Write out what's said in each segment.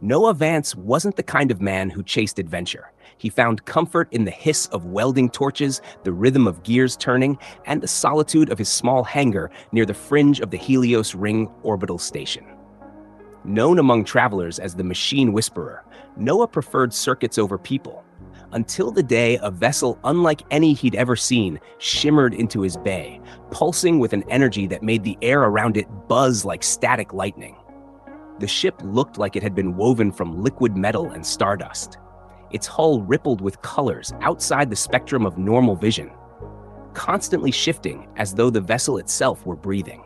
Noah Vance wasn't the kind of man who chased adventure. He found comfort in the hiss of welding torches, the rhythm of gears turning, and the solitude of his small hangar near the fringe of the Helios Ring orbital station. Known among travelers as the Machine Whisperer, Noah preferred circuits over people, until the day a vessel unlike any he'd ever seen shimmered into his bay, pulsing with an energy that made the air around it buzz like static lightning. The ship looked like it had been woven from liquid metal and stardust. Its hull rippled with colors outside the spectrum of normal vision, constantly shifting as though the vessel itself were breathing.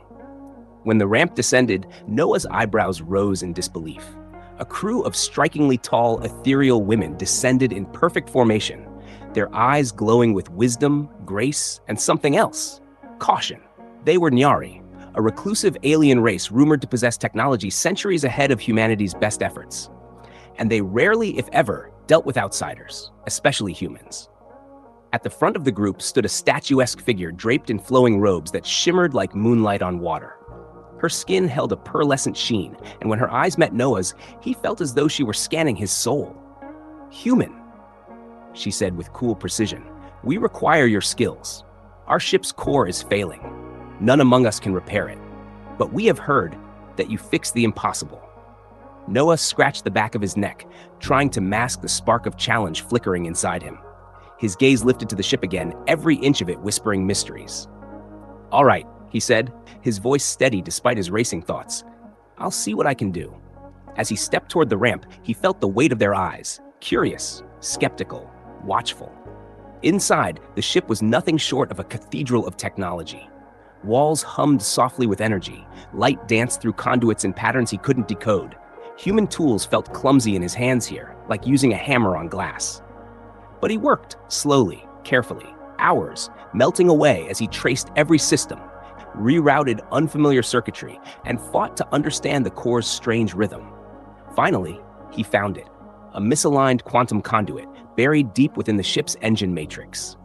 When the ramp descended, Noah's eyebrows rose in disbelief. A crew of strikingly tall, ethereal women descended in perfect formation, their eyes glowing with wisdom, grace, and something else: caution. They were Nyari, a reclusive alien race rumored to possess technology centuries ahead of humanity's best efforts. And they rarely, if ever, dealt with outsiders, especially humans. At the front of the group stood a statuesque figure draped in flowing robes that shimmered like moonlight on water. Her skin held a pearlescent sheen, and when her eyes met Noah's, he felt as though she were scanning his soul. "Human," she said with cool precision, "we require your skills. Our ship's core is failing. None among us can repair it. But we have heard that you fix the impossible." Noah scratched the back of his neck, trying to mask the spark of challenge flickering inside him. His gaze lifted to the ship again, every inch of it whispering mysteries. "All right," he said, his voice steady despite his racing thoughts. "I'll see what I can do." As he stepped toward the ramp, he felt the weight of their eyes, curious, skeptical, watchful. Inside, the ship was nothing short of a cathedral of technology. Walls hummed softly with energy, light danced through conduits in patterns he couldn't decode. Human tools felt clumsy in his hands here, like using a hammer on glass. But he worked, slowly, carefully, hours, melting away as he traced every system, rerouted unfamiliar circuitry, and fought to understand the core's strange rhythm. Finally, he found it, a misaligned quantum conduit buried deep within the ship's engine matrix.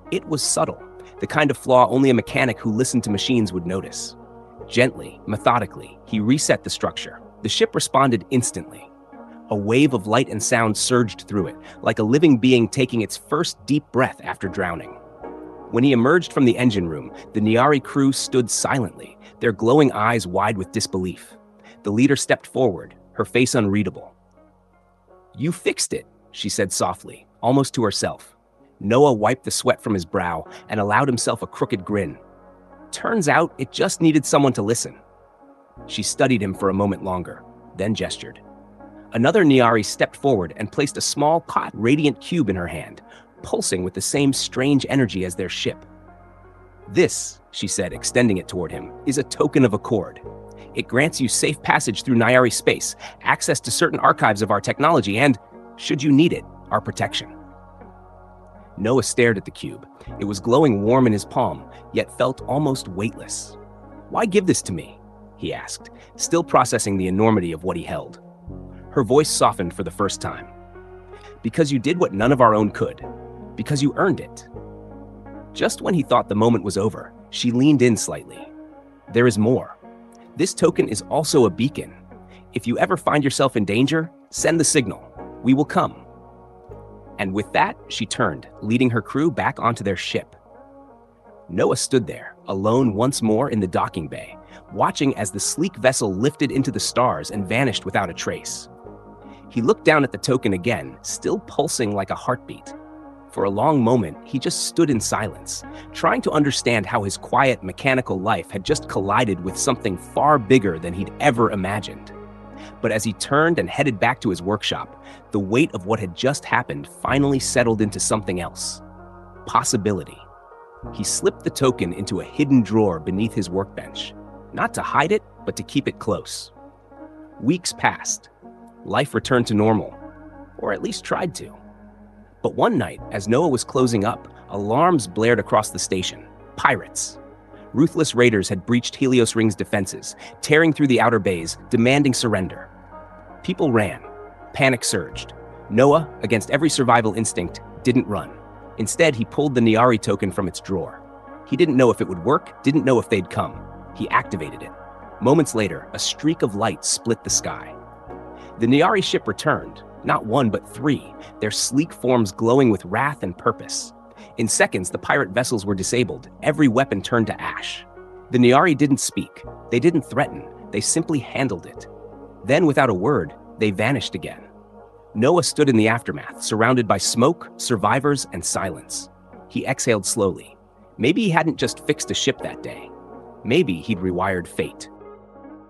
It was subtle, the kind of flaw only a mechanic who listened to machines would notice. Gently, methodically, he reset the structure. The ship responded instantly. A wave of light and sound surged through it, like a living being taking its first deep breath after drowning. When he emerged from the engine room, the Nyari crew stood silently, their glowing eyes wide with disbelief. The leader stepped forward, her face unreadable. "You fixed it," she said softly, almost to herself. Noah wiped the sweat from his brow and allowed himself a crooked grin. "Turns out it just needed someone to listen." She studied him for a moment longer, then gestured. Another Nyari stepped forward and placed a small, radiant cube in her hand, pulsing with the same strange energy as their ship. "This," she said, extending it toward him, "is a token of accord. It grants you safe passage through Nyari space, access to certain archives of our technology, and, should you need it, our protection." Noah stared at the cube. It was glowing warm in his palm, yet felt almost weightless. "Why give this to me?" he asked, still processing the enormity of what he held. Her voice softened for the first time. "Because you did what none of our own could. Because you earned it." Just when he thought the moment was over, she leaned in slightly. "There is more. This token is also a beacon. If you ever find yourself in danger, send the signal. We will come." And with that, she turned, leading her crew back onto their ship. Noah stood there, alone once more in the docking bay, watching as the sleek vessel lifted into the stars and vanished without a trace. He looked down at the token again, still pulsing like a heartbeat. For a long moment, he just stood in silence, trying to understand how his quiet, mechanical life had just collided with something far bigger than he'd ever imagined. But as he turned and headed back to his workshop, the weight of what had just happened finally settled into something else: possibility. He slipped the token into a hidden drawer beneath his workbench, not to hide it, but to keep it close. Weeks passed. Life returned to normal, or at least tried to. But one night, as Noah was closing up, alarms blared across the station. Pirates. Ruthless raiders had breached Helios Ring's defenses, tearing through the outer bays, demanding surrender. People ran. Panic surged. Noah, against every survival instinct, didn't run. Instead, he pulled the Nyari token from its drawer. He didn't know if it would work, didn't know if they'd come. He activated it. Moments later, a streak of light split the sky. The Nyari ship returned, not one but three, their sleek forms glowing with wrath and purpose. In seconds, the pirate vessels were disabled, every weapon turned to ash. The Nyari didn't speak, they didn't threaten, they simply handled it. Then, without a word, they vanished again. Noah stood in the aftermath, surrounded by smoke, survivors, and silence. He exhaled slowly. Maybe he hadn't just fixed a ship that day. Maybe he'd rewired fate.